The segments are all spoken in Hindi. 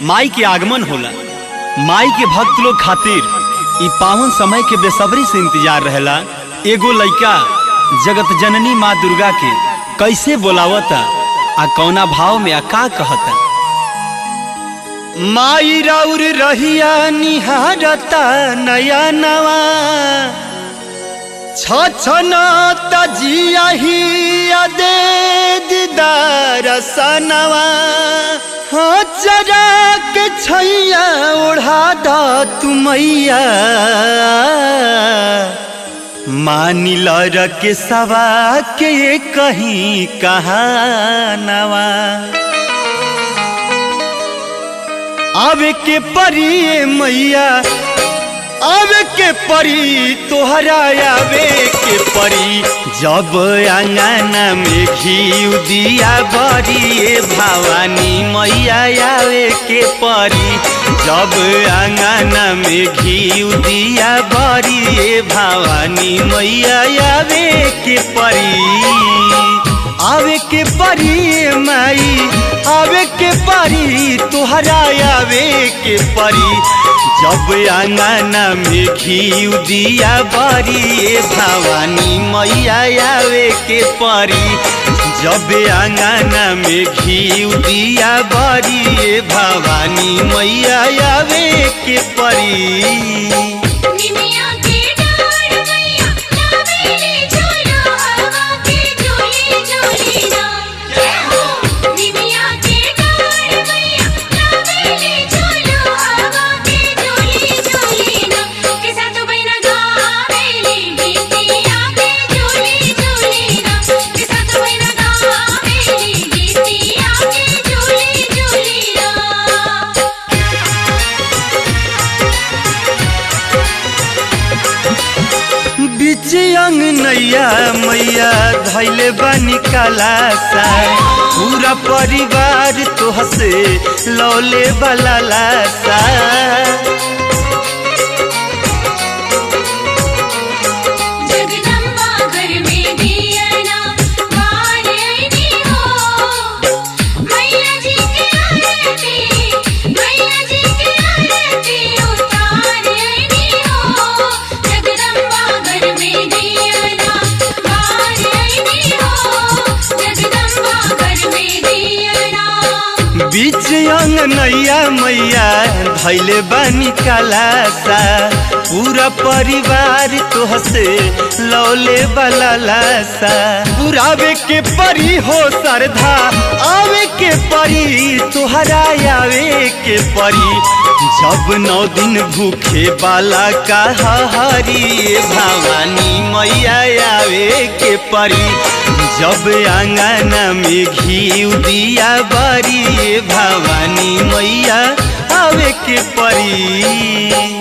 माई के आगमन होला। माई के भक्त लोग खातिर ई पावन समय के बेसब्री से इंतजार रहेला। एगो लइका जगत जननी माँ दुर्गा के कैसे बोलावता आ कौना भाव में का कहता। माई राउर रहिया निहारता नया नवा छछनता जिया ही दे दीदार सनवा। हाँ चरा के छैया ओढ़ा दा तुमैया मानिल के सवा के कहीं कहानवा। आवे के परी मैया आवे के परी तोहरा आवे के परी जब आंगना में घी दिया बरी भवानी मैया आवे के परी जब आंगना में घी दिया बरी भवानी मैया आवे के परी। आवे के परी माई आवे के परी तोहरा आवे के परी जब आंगना में घी दिया बरी भवानी मैया आवे के परी जब आंगना में घी दिया बरी भवानी मैया आवे के परी। अंगनैया मैया धैले बानी कलासा पूरा परिवार तोहसे लौले वाला लासा। बीच अंगनैया मैया धैले बानी कलासा पूरा परिवार तोहसे लौले वाला लासा। पुरावे के परी हो श्रद्धा आवे के परी तोहरा आवे के परी जब 9 दिन भूखे बाला का हरी भवानी मैया आवे के परी जब आंगना में घी दिया बरी भवानी मैया आवे के परी।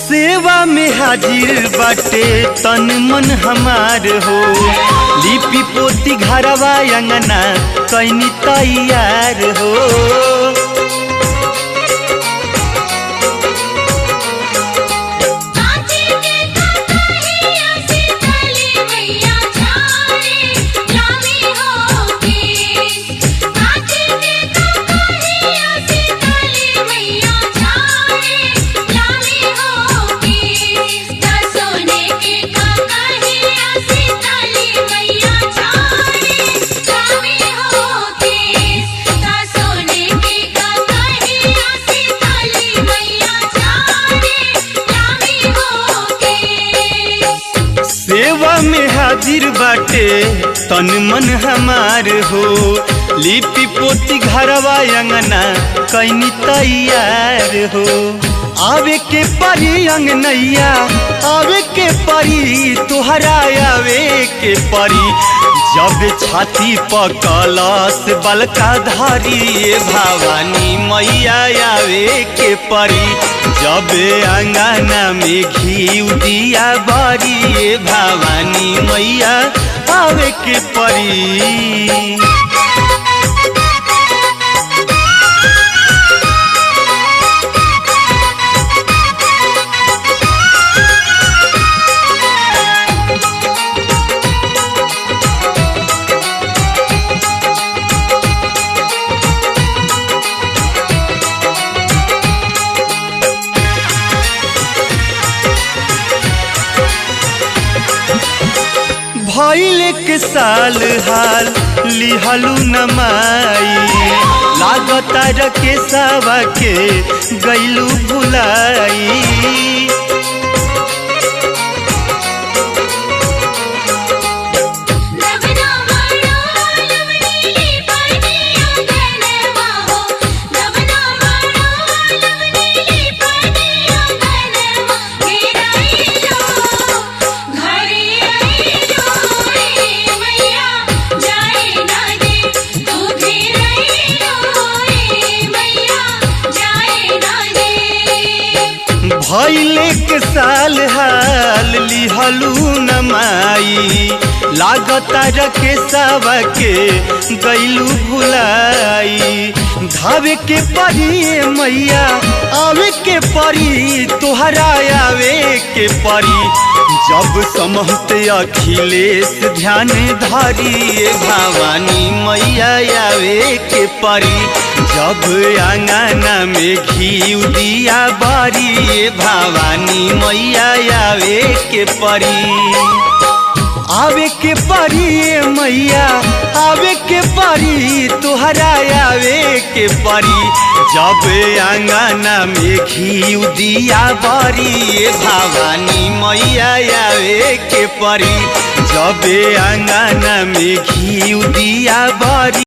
सेवा में हाजिर बाटे तन मन हमार हो लिपि पोती घरवा अंगना कैनी तैयार हो। सेवा में हाजिर बाटे तन मन हमार हो लिपि पोती घरवा अंगना कैनी तैयार हो। आवे के परी अंगनैया आवे के परी तोहरा आवे के परी जब छाती पर कलश बलका धारी भवानी मैया आवे के परी। जब अंगना में घी दिया बारी भवानी मैया आवे के परी। भइल एक साल हाल लिहलू नमाई। लागता रके सावा के गैलू भुलाई। भइल एक साल हाल लिहलू नमाई। लागता रके सावा के गैलू भुलाई। धावे के परी मैया आवे के परी तोहरा आवे के परी। जब समहते अखिलेश ध्यान धारी भवानी मैया आवे के परी। जब अंगना में घी दिया बारी भवानी मैया आवे के परी। आवे के परी मैया आवे के परी तोहरा आवे के परी। जब अंगना में घी दिया बारी भवानी मैया आवे के परी। जब अंगना में घी दिया बारी।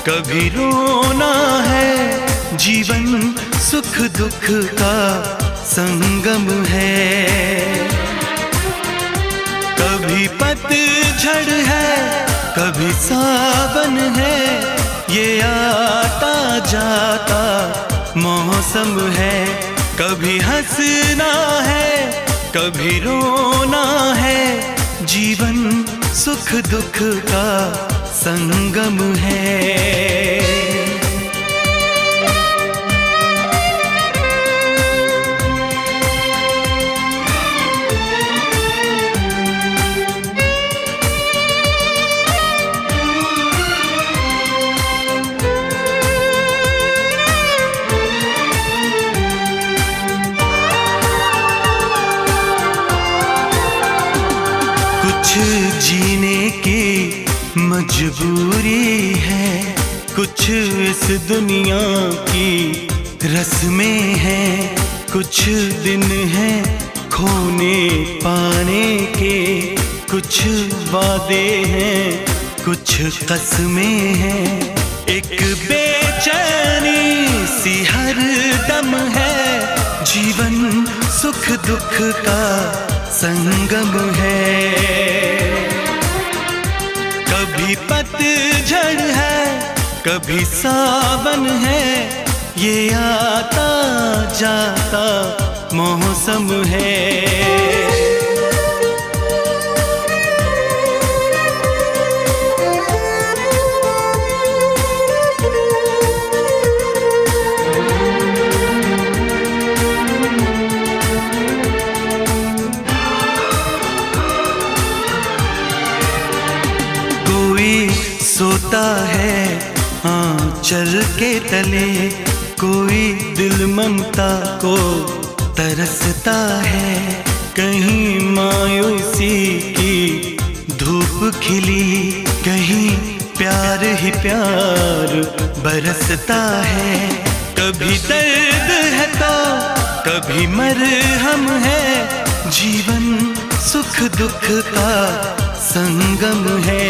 कभी रोना है, जीवन सुख दुख का संगम है। कभी पतझड़ है, कभी सावन है, ये आता जाता मौसम है। कभी हंसना है, कभी रोना है, जीवन सुख दुख का संगम है। कुछ जीने की मजबूरी है, कुछ इस दुनिया की रस्में हैं, कुछ दिन हैं खोने पाने के, कुछ वादे हैं, कुछ कसमें हैं। एक बेचैनी सी हर दम है, जीवन सुख दुख का संगम है। कभी पतझड़ है, कभी सावन है, ये आता जाता मौसम है। है आंचल के तले, कोई दिल ममता को तरसता है। कहीं मायूसी की धूप खिली, कहीं प्यार ही प्यार बरसता है। कभी दर्द है तो कभी मरहम है, जीवन सुख दुख का संगम है।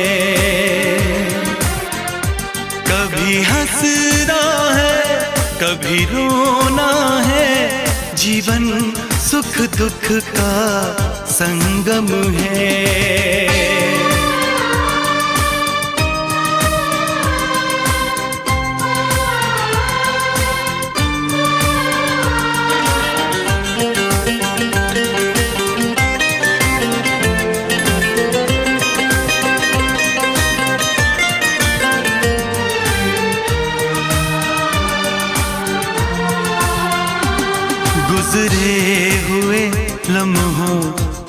कभी हंसना है कभी रोना है, जीवन सुख दुख का संगम है। गुजरे हुए लम्हों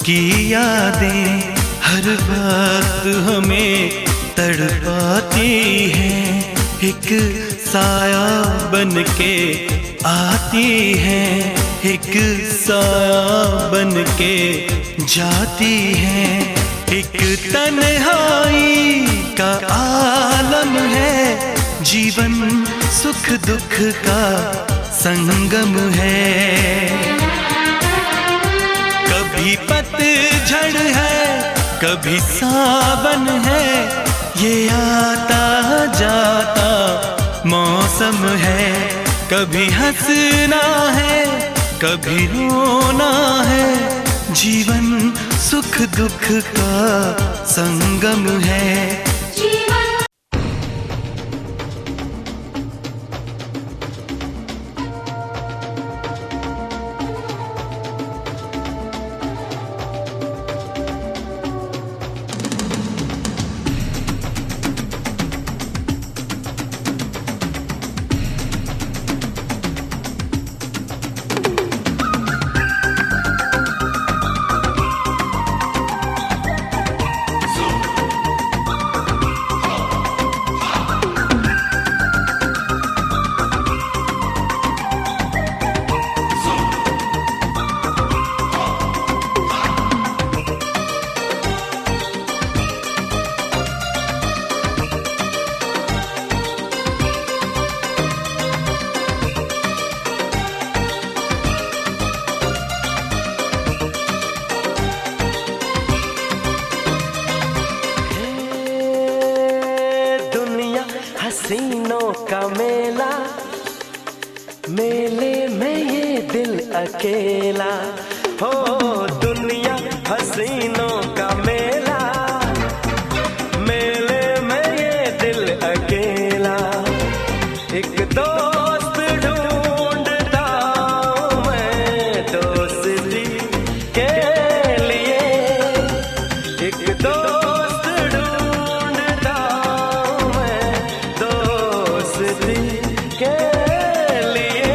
की यादें हर वक्त हमें तड़पाती हैं। एक साया बन के आती हैं, एक साया बन के जाती हैं। एक तन्हाई का आलम है, जीवन सुख दुख का संगम है। कभी पतझड़ है कभी सावन है, ये आता जाता मौसम है। कभी हंसना है कभी रोना है, जीवन सुख दुख का संगम है। हसीनों का मेला, मेले में ये दिल अकेला। हो दुनिया हसीनों का मेला, मेले में ये दिल अकेला। एक दोस्त ढूंढता हूं मैं दोस्ती के लिए, एक दोस्त ढूंढता हूं मैं दोस्ती के लिए।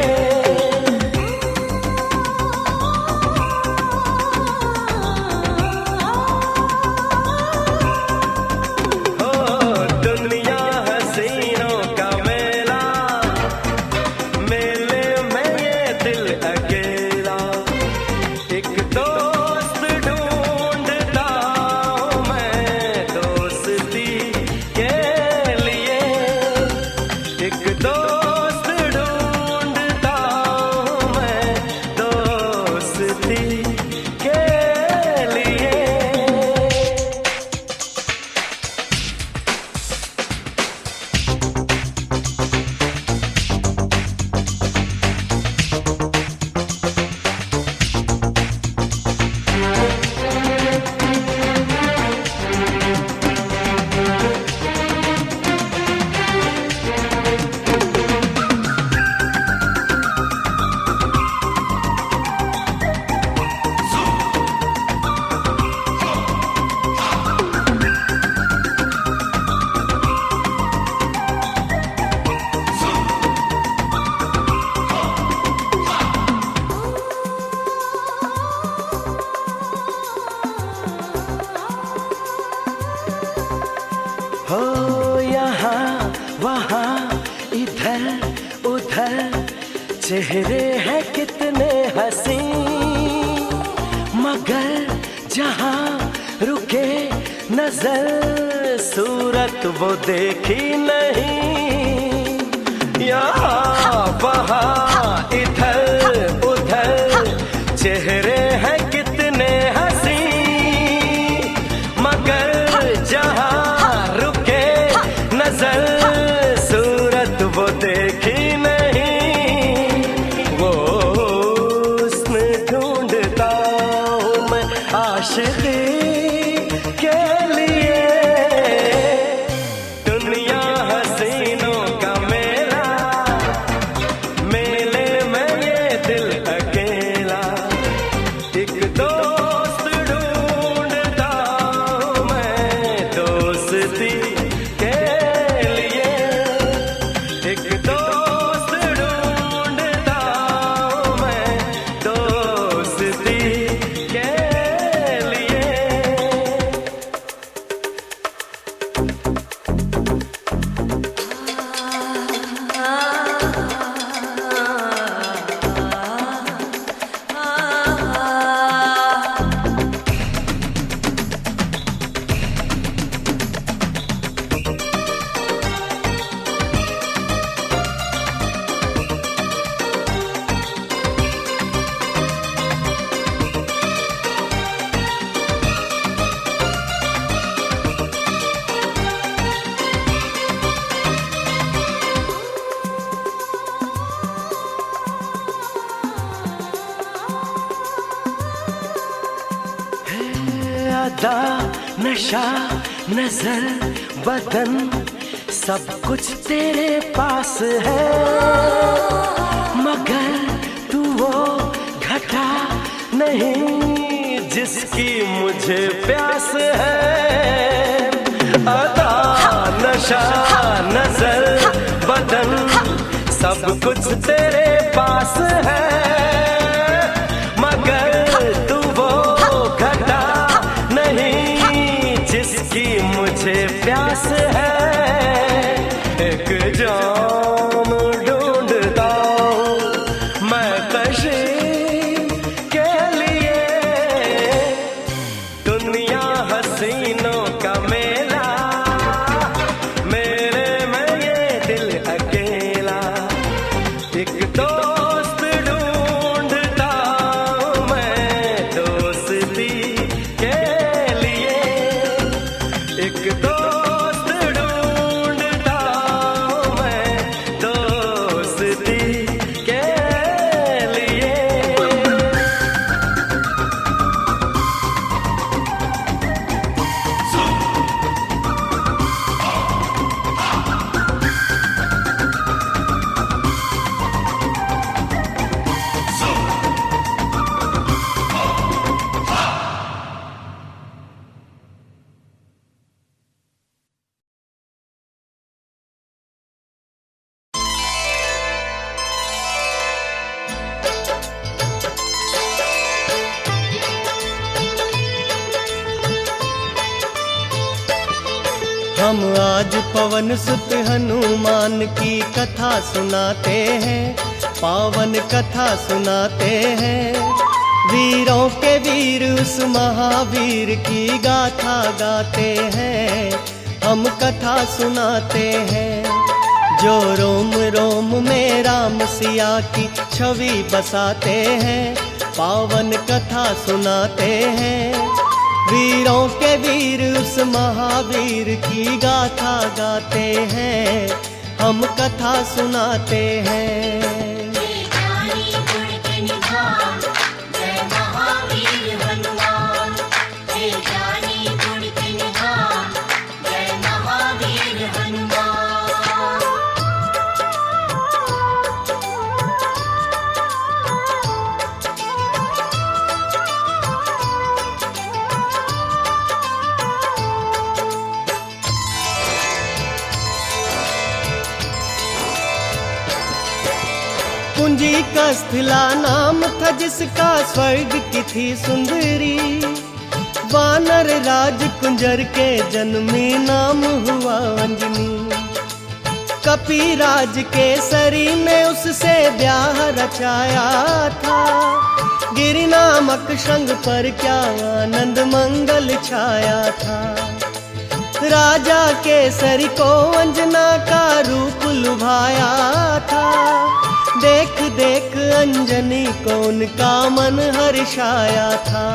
इधर चेहरे हैं कितने हंसी, मगर जहां रुके नजर सूरत वो देखी नहीं। यहाँ वहाँ इधर उधर चेहरे हैं कितने हंसी, मगर जहाँ रुके नजर सूरत वो देखी नहीं। वो उसमें ढूंढता हूँ मैं आशिकी के लिए, दुनिया हसीनों का मेला, मेले में ये दिल अकेला। एक दोस्त ढूंढता हूँ मैं दोस्ती के लिए, एक दोस्त ढूंढता हूँ मैं दोस्ती के लिए। अदा नशा नजर बदन सब कुछ तेरे पास है, मगर तू वो घटा नहीं जिसकी मुझे प्यास है। अदा नशा नजर बदन सब कुछ तेरे पास है, मगर तू वो घटा नहीं जिसकी मुझे प्यास है। एक जाम ढूंढता हूँ मैं कशी के लिए, दुनिया हसीनों का मेला, मेरे में ये दिल अकेला। एक दोस्त ढूंढता हूँ मैं दोस्ती के लिए, एक दोस्त ढूंढता हूँ मैं दोस्ती के लिए। हम आज पवन सुत हनुमान की कथा सुनाते हैं, पावन कथा सुनाते हैं। वीरों के वीर उस महावीर की गाथा गाते हैं, हम कथा सुनाते हैं। जो रोम रोम में राम सिया की छवि बसाते हैं, पावन कथा सुनाते हैं। वीरों के वीर उस महावीर की गाथा गाते हैं, हम कथा सुनाते हैं। कुंजी का स्थिला नाम था जिसका स्वर्ग की थी सुंदरी, वानर राज कुंजर के जन्मी नाम हुआ अंजनी। कपिराज केसरी ने उससे ब्याह रचाया था। गिरि नामक शंख पर क्या आनंद मंगल छाया था। राजा केसरी को अंजना का रूप लुभाया था। देख देख अंजनी को उनका मन हर्षाया था।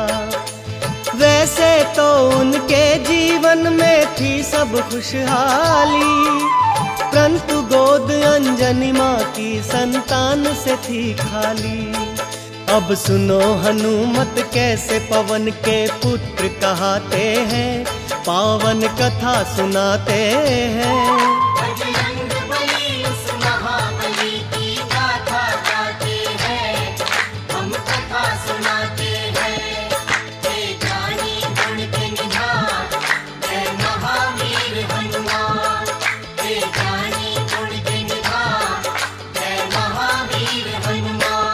वैसे तो उनके जीवन में थी सब खुशहाली, परंतु गोद अंजनी माँ की संतान से थी खाली। अब सुनो हनुमत कैसे पवन के पुत्र कहाते हैं, पावन कथा सुनाते हैं। बजरंगबली उस महाबली की गाथा गाते हैं, हम कथा सुनाते हैं। हे ज्ञानी गुण के निधान, जय महावीर हनुमान। हे ज्ञानी गुण के निधान, जय महावीर हनुमान।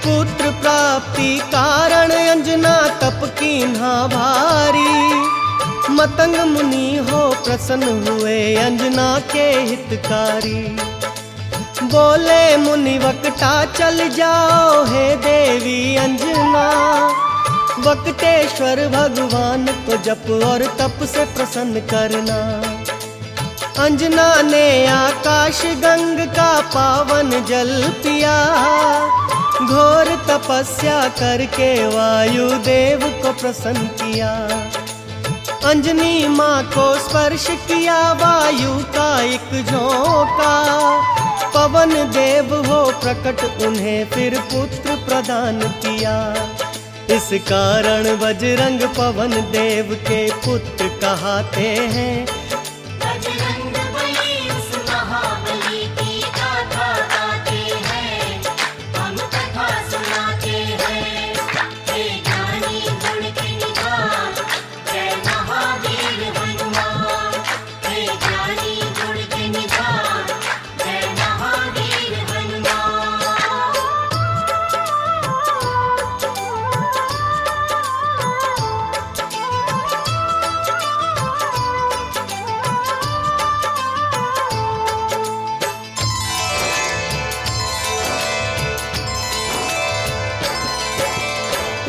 पुत्र प्राप्ति कारण अंजना तप कीन्हा भारी। मतंग मुनि हो प्रसन्न हुए अंजना के हितकारी। बोले मुनि वक्ता चल जाओ हे देवी अंजना। वक्तेश्वर भगवान को जप और तप से प्रसन्न करना। अंजना ने आकाश गंग का पावन जल पिया। घोर तपस्या करके वायु देव को प्रसन्न किया। अंजनी माँ को स्पर्श किया वायु का एक झोंका। पवन देव हो प्रकट उन्हें फिर पुत्र प्रदान किया। इस कारण बजरंग पवन देव के पुत्र कहाते हैं। बजरंगबली उस महाबली की गाथा गाते हैं, हम कथा सुनाते हैं। हे ज्ञानी गुण के निधान, जय महावीर हनुमान। हे ज्ञानी गुण के निधान, जय महावीर हनुमान।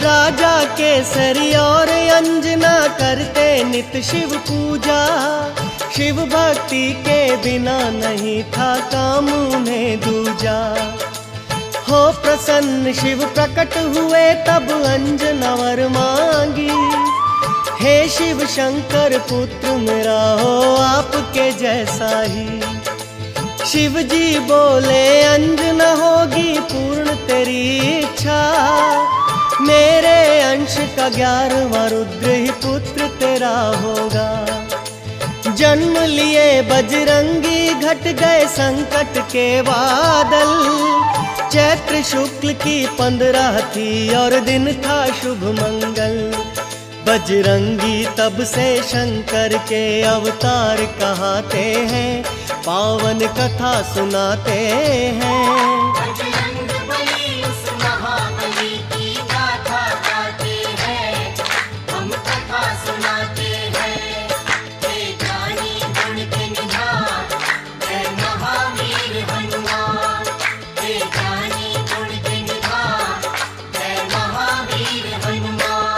राजा केसरी और अंजना करते नित शिव पूजा। शिव भक्ति के बिना नहीं था काम उन्हें दूजा। हो प्रसन्न शिव प्रकट हुए तब अंजना वर मांगी। हे शिव शंकर पुत्र मेरा हो आपके जैसा ही। शिव जी बोले अंजना होगी पूर्ण तेरी इच्छा। मेरे अंश का 11वां रुद्र ही पुत्र तेरा होगा। जन्म लिए बजरंगी घट गए संकट के बादल। चैत्र शुक्ल की 15 थी और दिन था शुभ मंगल। बजरंगी तब से शंकर के अवतार कहाते हैं, पावन कथा सुनाते हैं। बजरंगबली उस महाबली की गाथा गाते हैं, हम कथा सुनाते हैं। हे ज्ञानी गुण के निधान, जय महावीर हनुमान। हे ज्ञानी गुण के निधान, जय महावीर हनुमान।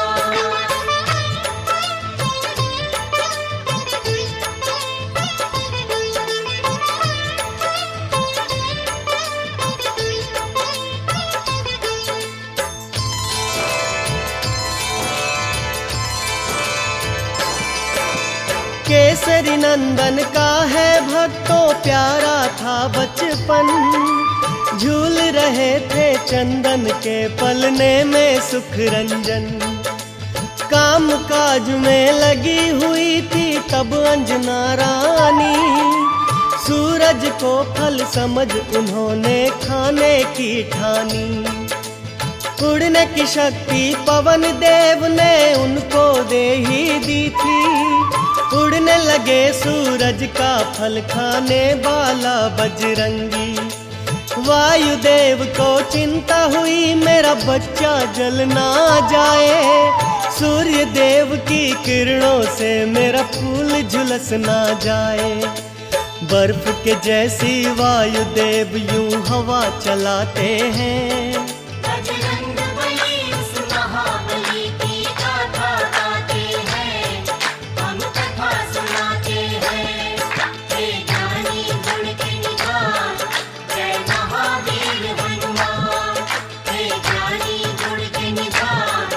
केसरी नंदन का है भक्तों प्यारा था बचपन। झूल रहे थे चंदन के पलने में सुख रंजन। काम काज में लगी हुई थी तब अंजना रानी। सूरज को फल समझ उन्होंने खाने की ठानी। उड़ने की शक्ति पवन देव ने उनको दे ही दी थी। उड़ने लगे सूरज का फल खाने वाला बजरंगी। वायुदेव को चिंता हुई मेरा बच्चा जल ना जाए, सूर्य देव की किरणों से मेरा फूल झुलस ना जाए। बर्फ के जैसी वायुदेव यूं हवा चलाते हैं, बजरंग बली उस महाबली की गाथा गाते हैं, हम कथा सुनाते हैं। हे ज्ञानी गुण के निधान, जय महावीर हनुमान। हे ज्ञानी गुण के निधान,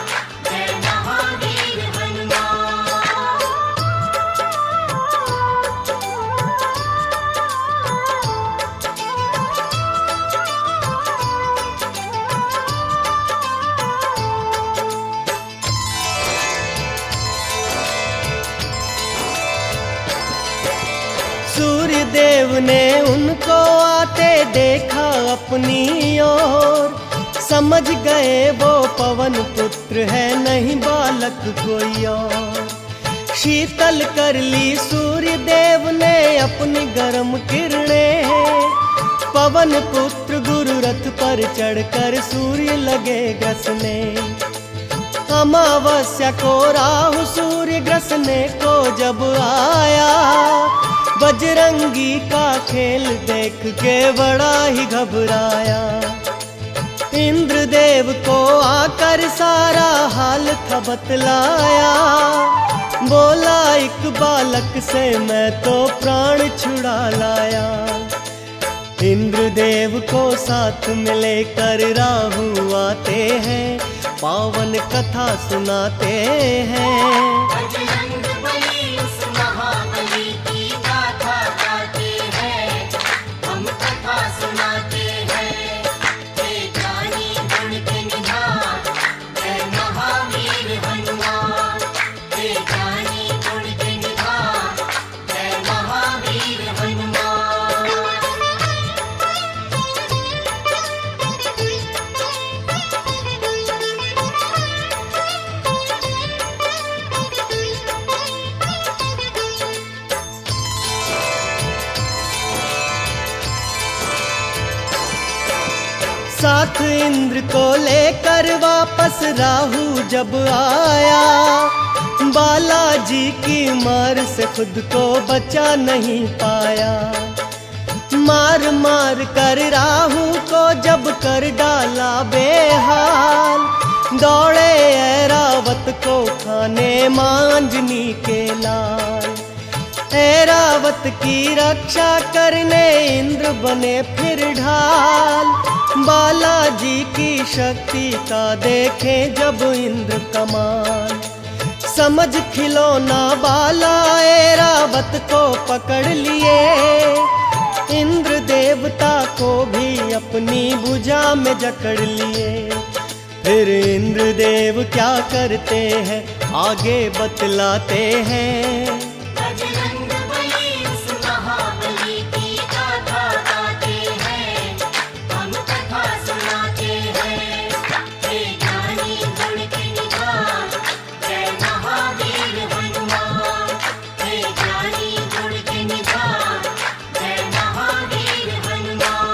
जय महावीर हनुमान। सूर्य देव ने उनको आते देखा अपनी ओर, समझ गए वो पवन पुत्र है नहीं बालक कोई और। शीतल कर ली सूर्य देव ने अपनी गर्म किरणें, पवन पुत्र गुरु रथ पर चढ़कर सूर्य लगे ग्रसने। अमावस्या को राहु सूर्य ग्रसने को जब आया, बजरंगी का खेल देख के बड़ा ही घबराया। इंद्रदेव को आकर सारा हाल था बतलाया, बोला एक बालक से मैं तो प्राण छुड़ा लाया। इंद्रदेव को साथ में लेकर राहु आते हैं, पावन कथा सुनाते हैं। बजरंग बली उस महाबली की गाथा गाते हैं, हम कथा सुनाते हैं। हे ज्ञानी गुण के निधान, जय महावीर हनुमान। हे ज्ञानी गुण के निधान, जय महावीर हनुमान। साथ इंद्र को लेकर वापस राहु जब आया, बालाजी की मार से खुद को बचा नहीं पाया। मार मार कर राहु को जब कर डाला बेहाल, दौड़े ऐरावत को खाने मांजनी के लाल। ऐरावत की रक्षा करने इंद्र बने फिर ढाल, बालाजी की शक्ति का देखें जब इंद्र कमाल। समझ खिलौना बाला ऐरावत को पकड़ लिए, इंद्र देवता को भी अपनी भुजा में जकड़ लिए। फिर इंद्र देव क्या करते हैं आगे बतलाते हैं। बजरंग बली उस महाबली की गाथा गाते हैं, हम कथा सुनाते हैं। हे ज्ञानी गुण के निधान, जय महावीर हनुमान। हे ज्ञानी गुण के निधान, जय महावीर हनुमान।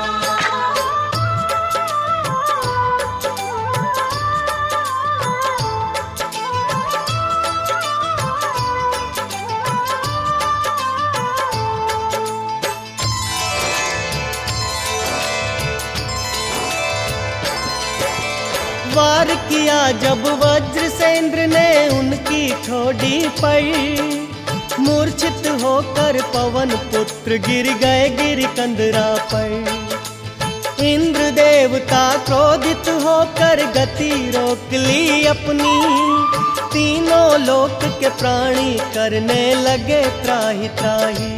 वार किया जब वज्र से इंद्र ने उनकी ठोडी पर, मूर्छित होकर पवन पुत्र गिर गए गिर कंदरा पर। इंद्र देवता क्रोधित होकर गति रोक ली अपनी, तीनों लोक के प्राणी करने लगे त्राही त्राही।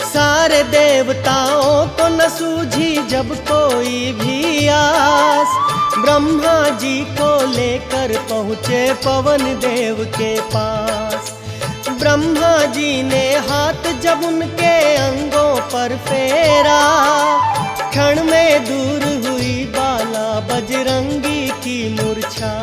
सारे देवताओं को न सूझी जब कोई भी आस, ब्रह्मा जी को लेकर पहुँचे पवन देव के पास। ब्रह्मा जी ने हाथ जब उनके अंगों पर फेरा, क्षण में दूर हुई बाला बजरंगी की मूर्छा।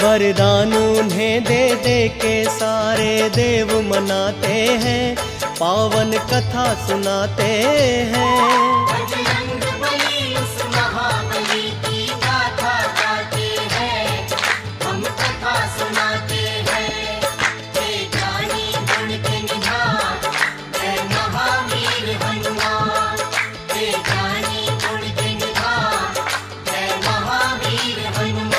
वरदान उन्हें दे दे के सारे देव मनाते हैं, पावन कथा सुनाते हैं। बजरंग बली उस महाबली की गाथा गाते हैं, हम कथा सुनाते हैं। हे ज्ञानी गुण के निधान, जय महावीर हनुमान। हे ज्ञानी गुण के निधान, जय महावीर हनुमान।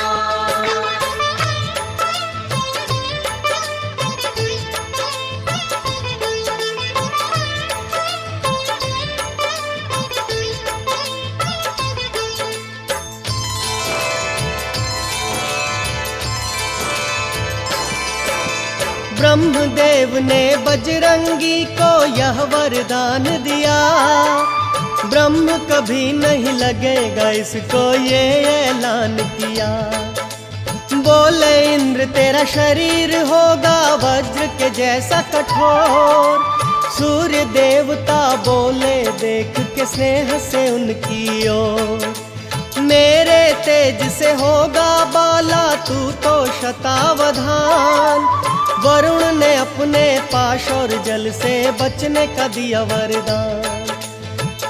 ब्रह्मदेव ने बजरंगी को यह वरदान दिया, ब्रह्म कभी नहीं लगेगा इसको ये ऐलान किया। बोले इंद्र तेरा शरीर होगा वज्र के जैसा कठोर, सूर्य देवता बोले देख के स्नेह से उनकी ओर। मेरे तेज से होगा बाला तू तो शतावधान, वरुण ने अपने पाश और जल से बचने का दिया वरदान।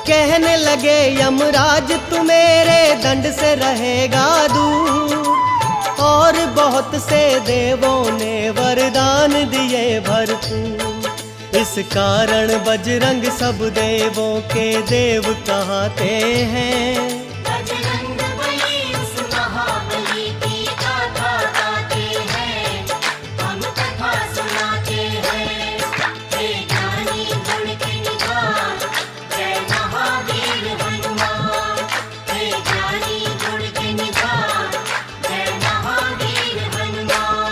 कहने लगे यमराज तू मेरे दंड से रहेगा दूर, और बहुत से देवों ने वरदान दिए भरपूर। इस कारण बजरंग सब देवों के देव कहते हैं। बजरंग बली उस महाबली की गाथा गाते हैं, हम कथा सुनाते हैं। हे ज्ञानी गुण के निधान, जय महावीर हनुमान। हे ज्ञानी गुण के निधान, जय महावीर हनुमान।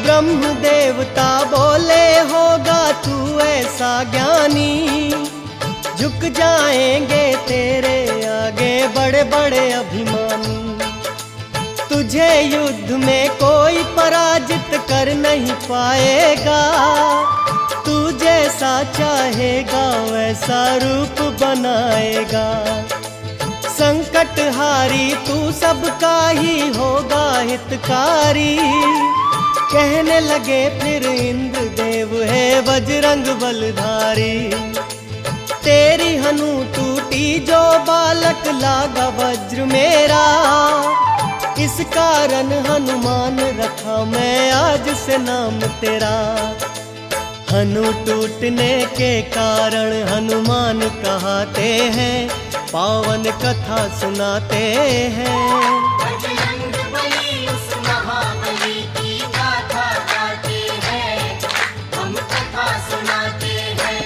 ब्रह्म देवता बोले होगा तू ऐसा ज्ञानी, झुक जाएंगे तेरे आगे बड़े बड़े अभिमानी। तुझे युद्ध में कोई पराजित कर नहीं पाएगा, तू जैसा चाहेगा वैसा रूप बनाएगा। संकट हारी तू सबका ही होगा हितकारी, कहने लगे फिर इंद्र देव है बजरंग बलधारी। तेरी हनु टूटी जो बालक लागा वज्र मेरा, इस कारण हनुमान रखा मैं आज से नाम तेरा। हनु टूटने के कारण हनुमान कहते हैं, पावन कथा सुनाते हैं। बजरंग बली उस महाबली की गाथा गाते हैं, हम कथा सुनाते हैं।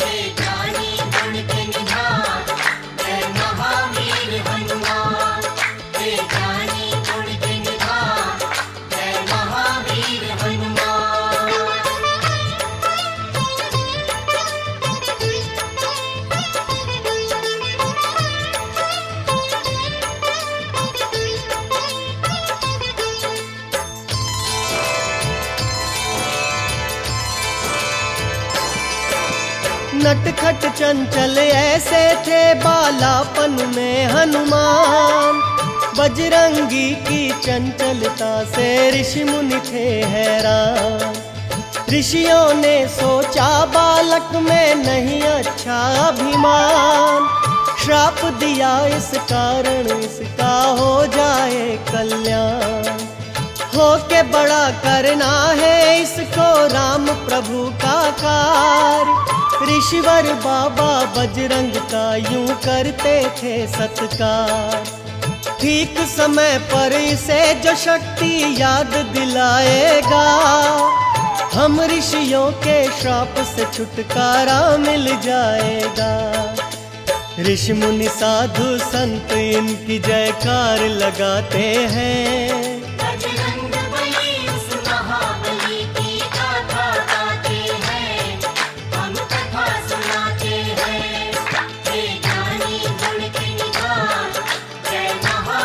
हे ज्ञानी गुण के निधान, जय महावीर हनुमान। हे ज्ञानी गुण के निधान, जय महावीर हनुमान। नटखट चंचल ऐसे थे बालापन में हनुमान, बजरंगी की चंचलता से ऋषि मुनि थे हैरान। ऋषियों ने सोचा बालक में नहीं अच्छा अभिमान, श्राप दिया इस कारण इसका हो जाए कल्याण। हो के बड़ा करना है इसको राम प्रभु का कार्य, ऋषिवर बाबा बजरंग का यूं करते थे सत्कार। ठीक समय पर इसे जो शक्ति याद दिलाएगा, हम ऋषियों के श्राप से छुटकारा मिल जाएगा। ऋषि मुनि साधु संत इनकी जयकार लगाते हैं। बजरंग बली उस महाबली की गाथा गाते हैं, हम कथा सुनाते हैं। हे ज्ञानी गुण के निधान, जय महा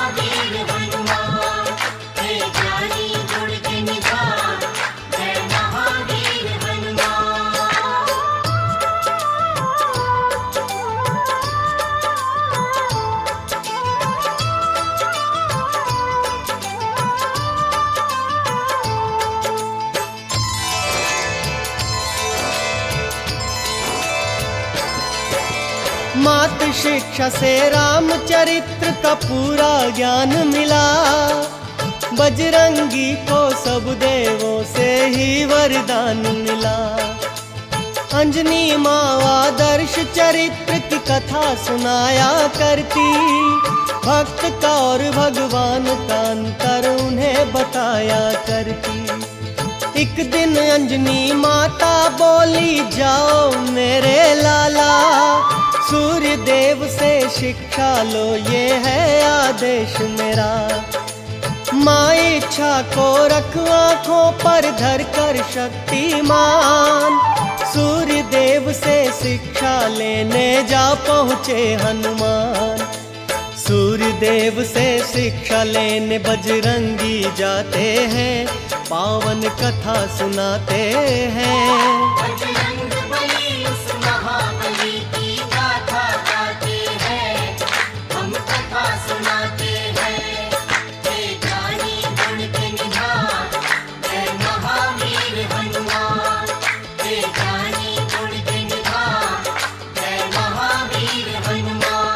मात शिक्षा से रामचरित्र का पूरा ज्ञान मिला। बजरंगी को सब देवों से ही वरदान मिला। अंजनी माँ आदर्श चरित्र की कथा सुनाया करती, भक्त का और भगवान का अंतर उन्हें बताया करती। एक दिन अंजनी माता बोली, जाओ मेरे लाला, सूर्य देव से शिक्षा लो, ये है आदेश मेरा। माँ इच्छा को रख आँखों पर धर कर शक्तिमान, सूर्य देव से शिक्षा लेने जा पहुँचे हनुमान। सूर्य देव से शिक्षा लेने बजरंगी जाते हैं, पावन कथा सुनाते हैं। बजरंग बली उस महाबली की गाथा गाते हैं, हम कथा सुनाते हैं। हे ज्ञानी गुण के निधान, जय महावीर हनुमान। हे ज्ञानी गुण के निधान, जय महावीर हनुमान।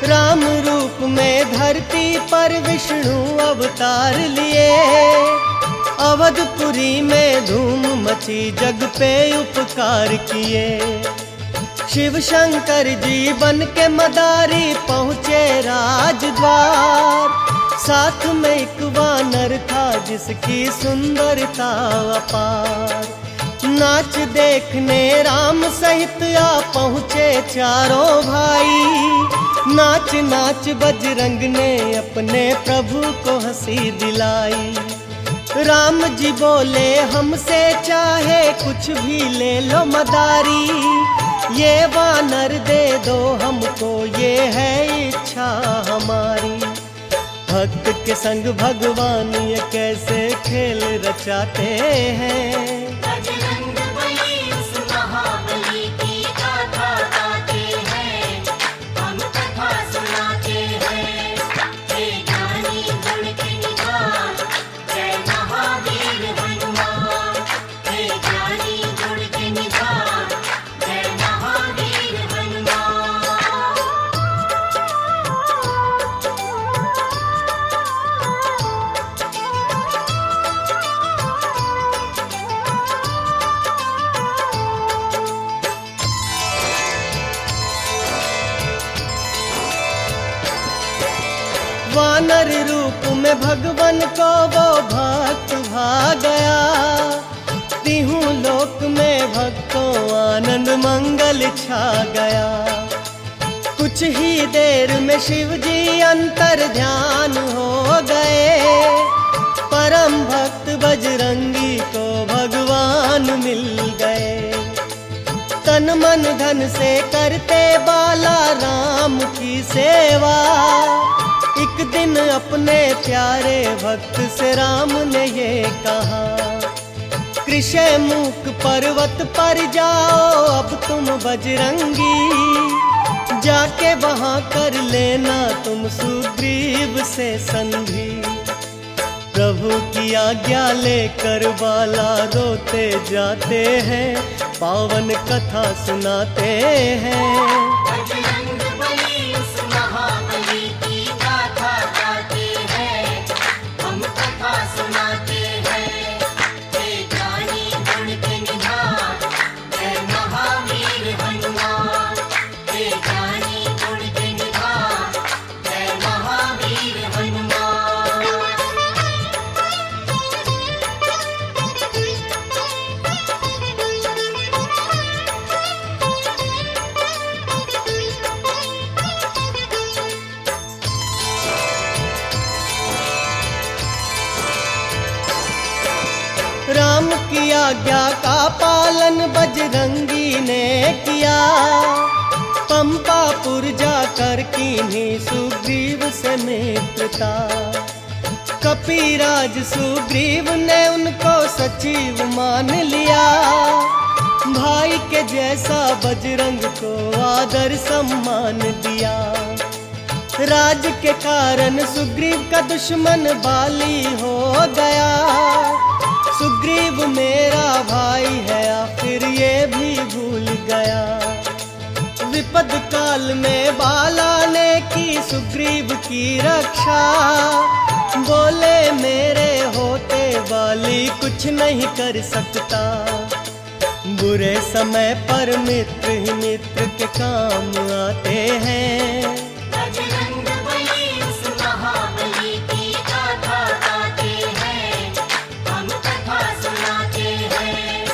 राम रूप में धरती पर विष्णु अवतार लिए, अवधपुरी में धूम मची जग पे उपकार किए। शिव शंकर जी बन के मदारी पहुँचे राजद्वार, साथ में एक वानर था जिसकी सुंदरता अपार। नाच देखने राम सहित आ पहुँचे चारों भाई, नाच नाच बजरंग ने अपने प्रभु को हंसी दिलाई। राम जी बोले, हमसे चाहे कुछ भी ले लो मदारी, ये वानर दे दो हमको, ये है इच्छा हमारी। भक्त के संग भगवान ये कैसे खेल रचाते हैं। बजरंग बली उस महाबली की गाथा गाते हैं, हम कथा सुनाते हैं। हे ज्ञानी गुण के निधान, जय महावीर हनुमान। हे ज्ञानी गुण के निधान, जय महावीर हनुमान। वानर रूप में भगवान को वो भक्त भा गया, तीहूं लोक में भक्तों आनंद मंगल छा गया। कुछ ही देर में शिव जी अंतर ध्यान हो गए, परम भक्त बजरंगी को भगवान मिल गए। तन मन धन से करते बाला राम की सेवा, एक दिन अपने प्यारे भक्त से राम ने ये कहा, कृष्ण मुख पर्वत पर जाओ अब तुम बजरंगी, जाके वहां कर लेना तुम सुग्रीव से संधि। प्रभु की आज्ञा लेकर बाला रोते जाते हैं, पावन कथा सुनाते हैं। बजरंग बली उस महाबली की गाथा गाते हैं, हम कथा सुनाते हैं। हे ज्ञानी गुण के निधान, जय महावीर हनुमान। हे ज्ञानी गुण के निधान, जय महावीर हनुमान। राम की आज्ञा का पालन बजरंगी ने किया, पंपापुर जाकर कीन्ही सुग्रीव से मित्रता। कपिराज सुग्रीव ने उनको सचिव मान लिया, भाई के जैसा बजरंग को आदर सम्मान दिया। राज के कारण सुग्रीव का दुश्मन बाली हो गया। सुग्रीव मेरा भाई है आखिर ये भी भूल गया। विपद काल में बाला ने की सुग्रीव की रक्षा। बोले मेरे होते बाली कुछ नहीं कर सकता। बुरे समय पर मित्र ही मित्र के काम आते हैं। बजरंग बली उस महाबली की गाथा गाते हैं, हम कथा सुनाते हैं।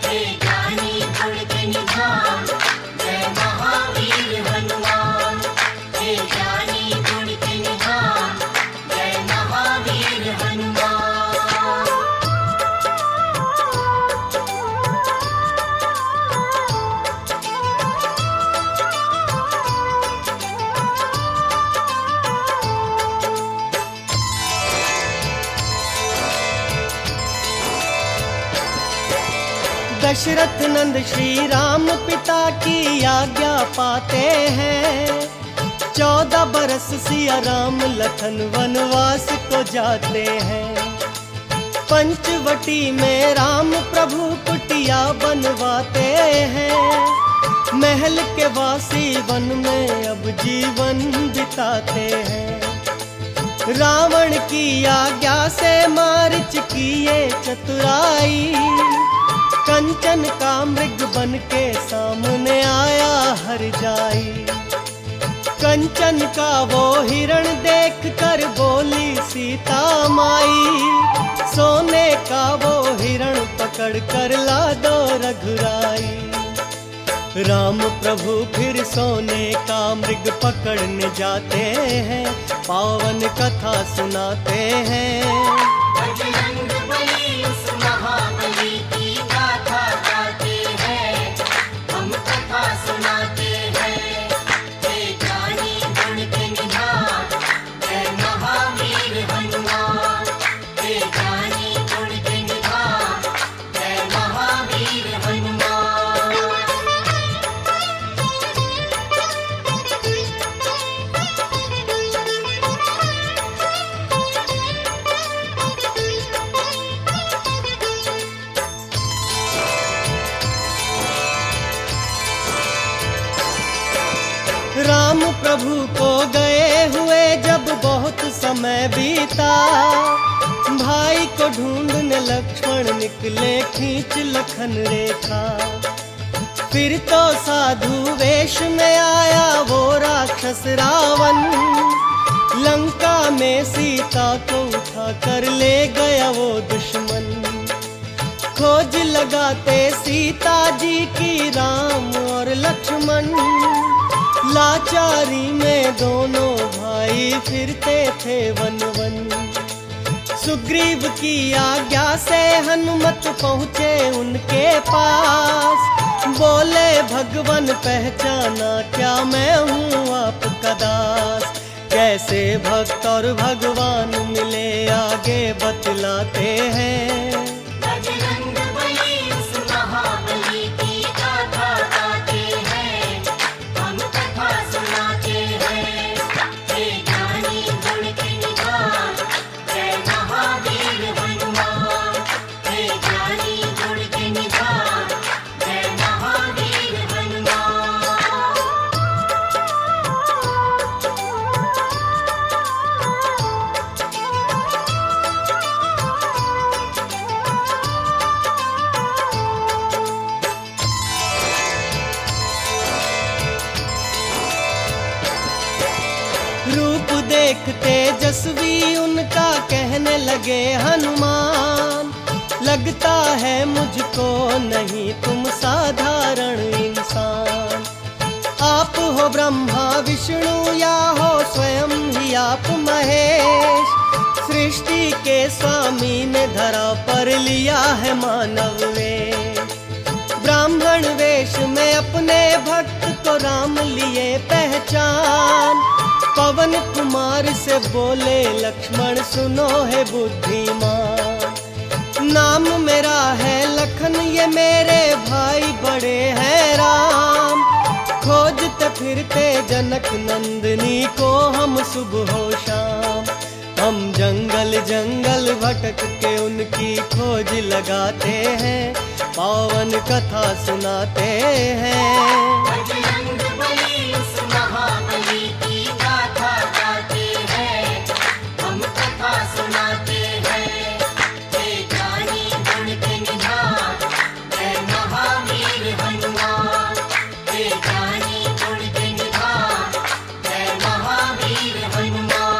हे ज्ञानी गुण के निधान, जय महावीर हनुमान। हे ज्ञानी गुण के निधान, जय महावीर हनुमान। दशरथ नंद श्री राम पिता की आज्ञा पाते हैं। 14 बरस सिया राम लखन वनवास को जाते हैं। पंचवटी में राम प्रभु कुटिया बनवाते हैं। महल के वासी वन में अब जीवन बिताते हैं। रावण की आज्ञा से मारीच किए चतुराई। कंचन का मृग बन के सामने आया हर जाई। कंचन का वो हिरण देख कर बोली सीता माई। सोने का वो हिरण पकड़ कर ला दो रघुराई। राम प्रभु फिर सोने का मृग पकड़ने जाते हैं। पावन कथा सुनाते हैं। बजरंग बली उस महाबली की गाथा गाते हैं, हम कथा सुनाते हैं। हे ज्ञानी गुण के निधान, जय महावीर हनुमान। हे ज्ञानी गुण के निधान, जय महावीर हनुमान। राम प्रभु को गए हुए जब बहुत समय बीता। भाई को ढूंढने लक्ष्मण निकले खींच लखन रेखा। फिर तो साधु वेश में आया वो राक्षस रावण। लंका में सीता को उठा कर ले गया वो दुश्मन। खोज लगाते सीता जी की राम और लक्ष्मण। लाचारी में दोनों भाई फिरते थे वन वन। सुग्रीव की आज्ञा से हनुमत पहुँचे उनके पास। बोले भगवन पहचाना क्या मैं हूँ आपका दास। कैसे भक्त और भगवान मिले आगे बतलाते हैं। बजरंग बली उस महाबली की गाथा गाते हैं, हम कथा सुनाते हैं। हे ज्ञानी गुण के निधान, जय महावीर हनुमान। हे ज्ञानी गुण के निधान, जय महावीर हनुमान। रूप देख तेजस्वी उनका कहने लगे हनुमान। लगता है मुझको नहीं तुम साधारण इंसान। आप हो ब्रह्मा विष्णु या हो स्वयं ही आप महेश। सृष्टि के स्वामी ने धरा पर लिया है मानव वेश। ब्राह्मण वेश में अपने भक्त को राम लिए पहचान। पवन कुमार से बोले लक्ष्मण सुनो है बुद्धिमान। नाम मेरा है लखन ये मेरे भाई बड़े हैं राम, खोजते फिरते जनक नंदनी को हम सुबह हो शाम। हम जंगल जंगल भटक के उनकी खोज लगाते हैं, पावन कथा सुनाते हैं। बजरंग बली उस महाबली की गाथा गाते हैं, हम कथा सुनाते हैं। हे जानी गुण के निधान, जय महावीर हनुमान। हे जानी गुण के निधान, जय महावीर हनुमान।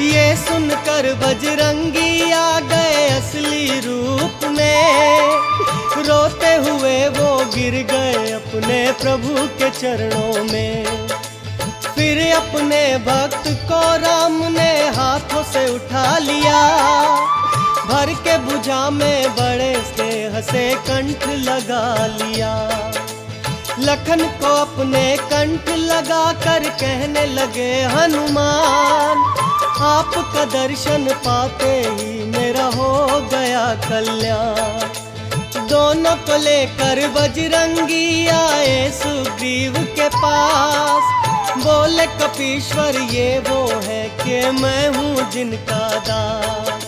ये सुनकर बजरंगी आ गए असली रूप में, रोते हुए वो गिर गए अपने प्रभु के चरणों में। फिर अपने भक्त को राम ने हाथों से उठा लिया, भर के भुजा में बड़े स्नेह से कंठ लगा लिया। लखन को अपने कंठ लगा कर कहने लगे हनुमान, आपका दर्शन पाते ही मेरा हो गया कल्याण। दोनों को लेकर बजरंगी आए सुग्रीव के पास, बोले कपीश्वर ये वो है कि मैं हूँ जिनका दास।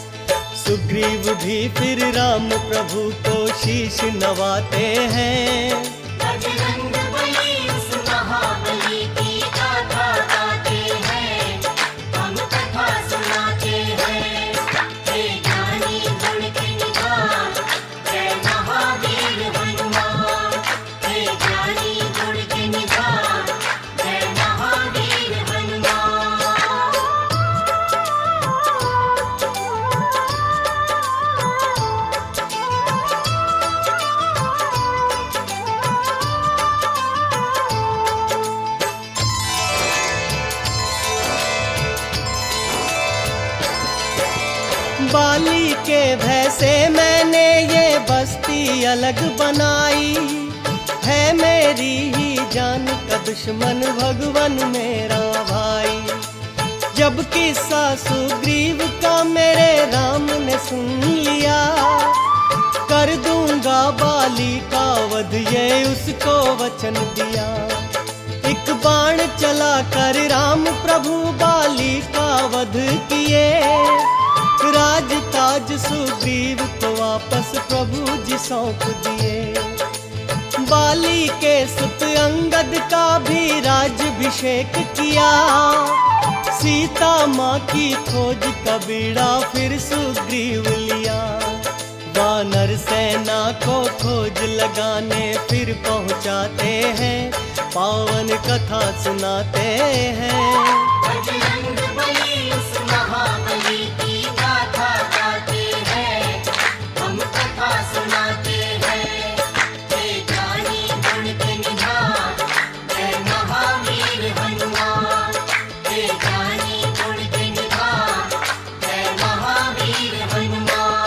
सुग्रीव भी फिर राम प्रभु को शीश नवाते हैं। बजरंग बली उस महाबली की गाथा गाते हैं, हम कथा सुनाते हैं। हे ज्ञानी गुण के निधान, जय महावीर हनुमान। हे ज्ञानी गुण के निधान, जय महावीर हनुमान। बाली के भय से मैंने ये बस्ती अलग बनाई, है मेरी ही जान का दुश्मन भगवन मेरा भाई। जब किस्सा सुग्रीव का मेरे राम ने सुन लिया, कर दूंगा बाली का वध ये उसको वचन दिया। एक बाण चला कर राम प्रभु बाली का वध किए, राज ताज सुग्रीव को वापस प्रभु जी सौंप दिए। बाली के सुत अंगद का भी राज्याभिषेक किया, सीता माँ की खोज का बीड़ा फिर सुग्रीव लिया। वानर सेना को खोज लगाने फिर पहुँचाते हैं, पावन कथा सुनाते हैं। बजरंग बली उस महाबली की गाथा गाते हैं, हम कथा सुनाते हैं। हे ज्ञानी गुण के निधान, जय महावीर हनुमान। हे ज्ञानी गुण के निधान, जय महावीर हनुमान।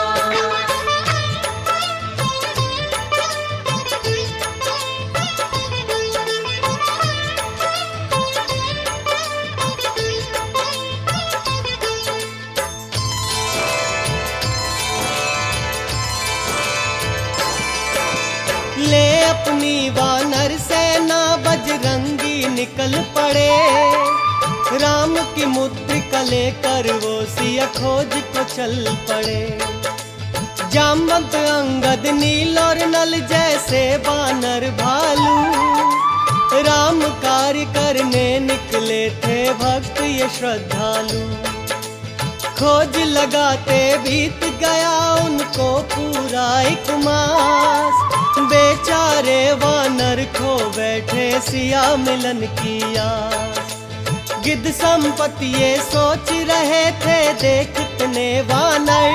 ले अपनी वानर सेना बजरंगी निकल पड़े, राम की मुद्रिका लेकर वो सिया खोज को चल पड़े। जामवंत अंगद नील और नल जैसे वानर भालू, राम कार्य करने निकले थे भक्त ये श्रद्धालु। खोज लगाते बीत गया उनको पूरा एक मास, बेचारे वानर खो बैठे सिया मिलन की आस। गिद्ध संपत्ति ये सोच रहे थे देखतने वानर,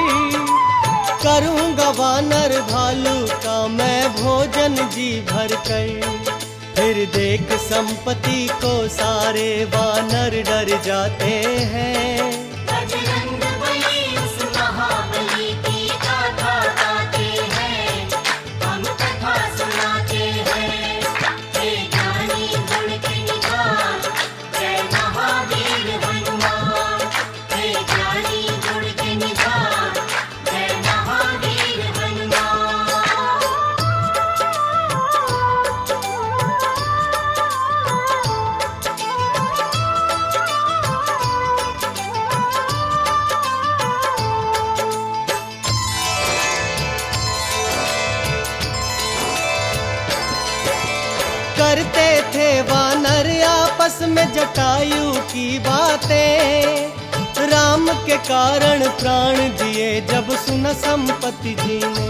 करूँगा वानर भालू का मैं भोजन जी भर कर। फिर देख संपत्ति को सारे वानर डर जाते हैं। बजरंग बली उस महाबली वानर आपस में जटायु की बातें। राम के कारण प्राण दिए जब सुना संपत्ति जी ने।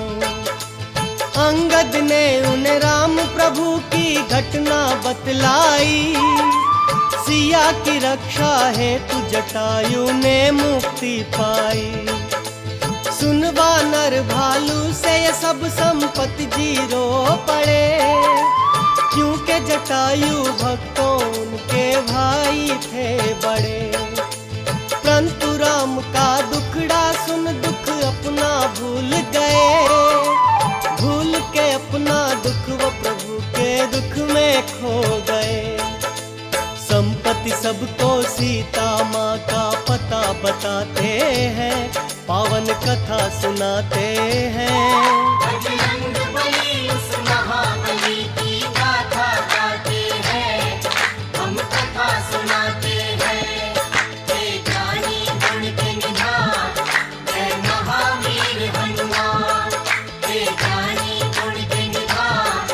अंगद ने उन्हें राम प्रभु की घटना बतलाई। सिया की रक्षा हेतु जटायु ने मुक्ति पाई। सुन वानर भालू से ये सब संपत्ति जी रो पड़े, क्योंकि जटायु भक्तों उनके भाई थे बड़े। परंतु राम का दुखड़ा सुन दुख अपना भूल गए। भूल के अपना दुख वो प्रभु के दुख में खो गए। संपत्ति सबको सीता माँ का पता बताते हैं, पावन कथा सुनाते हैं। बजरंग बली उस महाबली की गाथा गाते हैं, हम कथा सुनाते हैं। हे ज्ञानी गुण के निधान, जय महावीर हनुमान। हे ज्ञानी गुण के निधान,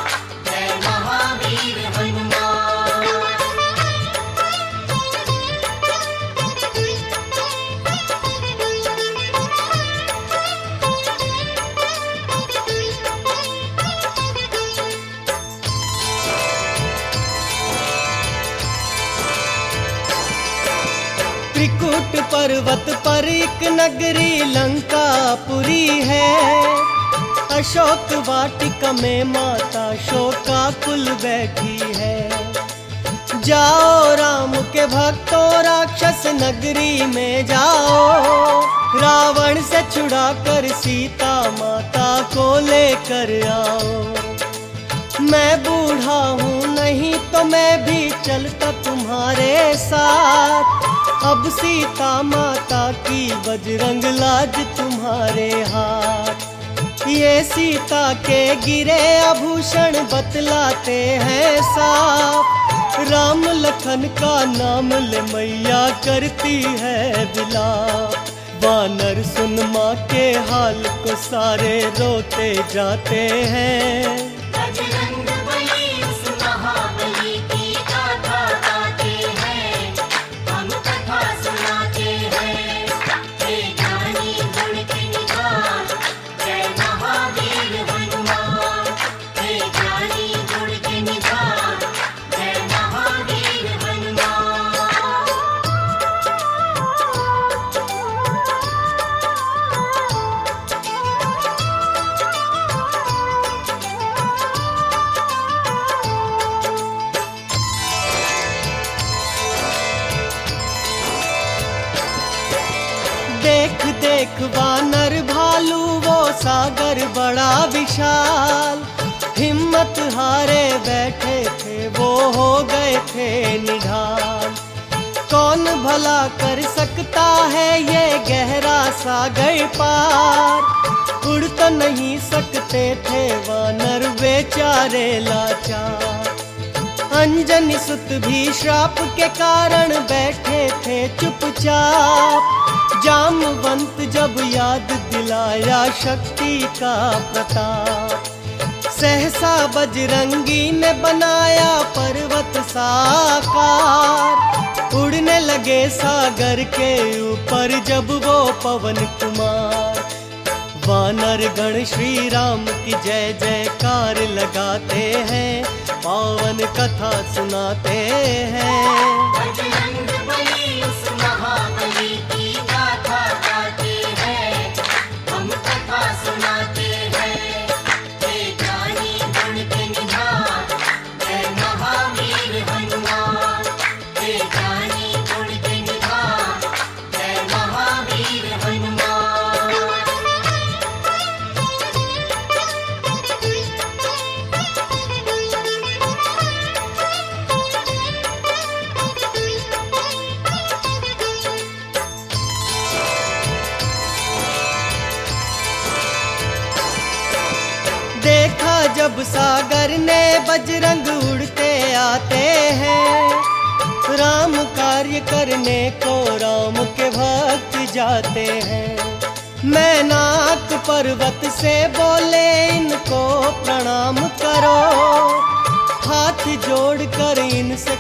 जय महावीर हनुमान। त्रिकुट पर्वत पर एक नगरी लंकापुरी है। अशोक वाटिका में माता शोकाकुल बैठी है। जाओ राम के भक्तों राक्षस नगरी में जाओ। रावण से छुड़ा कर सीता माता को लेकर आओ। मैं बूढ़ा हूँ नहीं तो मैं भी चलता तुम्हारे साथ। अब सीता माता की बजरंग लाज तुम्हारे हाथ। ये सीता के गिरे आभूषण बतलाते हैं साफ। राम लखन का नाम ले मैया करती है विलाप। वानर सुन माँ के हाल को सारे रोते जाते हैं। बजरंग बली उस महाबली की गाथा गाते हैं, हम कथा सुनाते हैं। हे ज्ञानी गुण के निधान, जय महावीर हनुमान। हे ज्ञानी गुण के निधान, जय महावीर हनुमान। देख देख वानर भालू वो सागर बड़ा विशाल। हिम्मत हारे बैठे थे वो हो गए थे निढाल। कौन भला कर सकता है ये गहरा सागर पार। उड़ तो नहीं सकते थे वानर बेचारे लाचार। अंजनी सुत भी श्राप के कारण बैठे थे चुपचाप। जामवंत जब याद दिलाया शक्ति का प्रताप। सहसा बजरंगी ने बनाया पर्वत साकार। उड़ने लगे सागर के ऊपर जब वो पवन कुमार। वानर गण श्री राम की जय जयकार लगाते हैं, पावन कथा सुनाते हैं। बजरंग बली उस महाबली की गाथा गाते हैं, हम कथा सुनाते हैं। हे ज्ञानी गुण के निधान, जय महावीर हनुमान। हे ज्ञानी गुण के निधान, जय महावीर हनुमान। देखा जब सागर ने बजरंग उड़ते आते हैं। राम कार्य करने को राम के भक्त जाते हैं। मैनाक पर्वत से बोले इनको प्रणाम करो। हाथ जो छोड़ कर इनसे